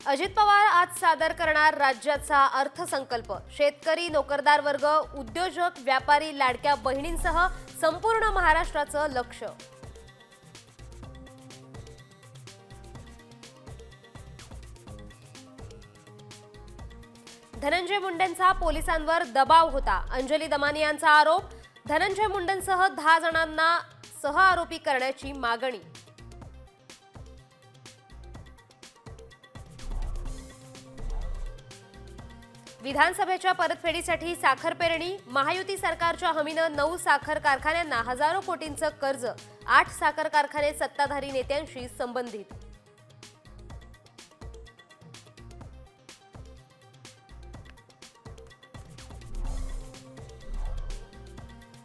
अजित पवार आज सादर करणार राज्याचा अर्थसंकल्प। शेतकरी, नोकरदार वर्ग, उद्योजक, व्यापारी, लाडक्या बहिणींसह संपूर्ण महाराष्ट्राचं लक्ष। धनंजय मुंडेंचा पोलिसांवर दबाव होता। अंजली दमानी यांचा आरोप। धनंजय मुंडेंसह 10 जणांना सहआरोपी करण्याची मागणी। विधानसभेच्या परतफेडीसाठी साखर पेरणी। महायुती सरकारच्या हमीनं 9 साखर कारखान्यांना हजारो कोटींचं कर्ज। 8 साखर कारखाने सत्ताधारी नेत्यांशी संबंधित।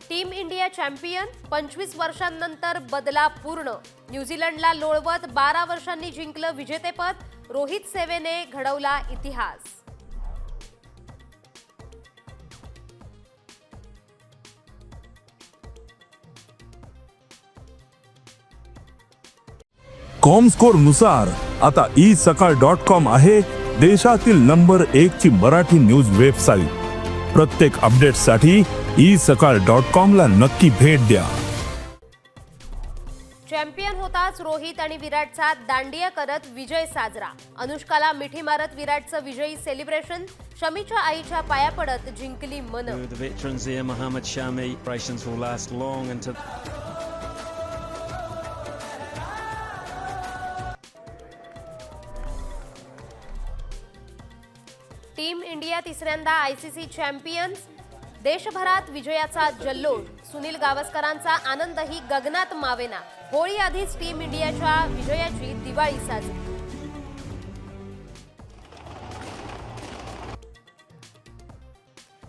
Team India champion. 25 वर्षांनंतर बदला पूर्ण। न्यूझीलंडला लोळवत 12 वर्षांनी जिंकलं विजेतेपद। रोहित सेवेने घडवला इतिहास। कॉमस्कोर नुसार आता isakal.com आहे देशातील नंबर 1 ची मराठी न्यूज वेबसाईट। प्रत्येक अपडेटसाठी isakal.com ला नक्की भेट द्या। चॅम्पियन होताच रोहित आणि विराटचा दांडिया करत विजय साजरा। अनुष्काला मिठी मारत विराटचं विजयी सेलिब्रेशन। शमीच्या आईच्या पाया पडत जिंकली मन। The veterans here, Mohammad Shami. Operations will last long until. Team India तिसऱ्यांदा आयसीसी चॅम्पियन्स। देशभरात विजयाचा जल्लोष। सुनील गावस्करांचा आनंदही गगनात मावेना। होळी आधीच टीम इंडियाच्या विजयाची दिवाळी साजरी।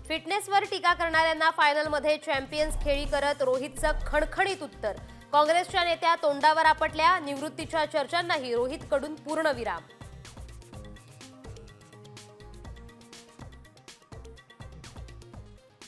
फिटनेसवर टीका करणाऱ्यांना फायनलमध्ये चॅम्पियन्स खेळी करत रोहितचं खणखणीत उत्तर। काँग्रेसच्या नेत्या तोंडावर आपटल्या। निवृत्तीच्या चर्चांनाही रोहितकडून पूर्णविराम।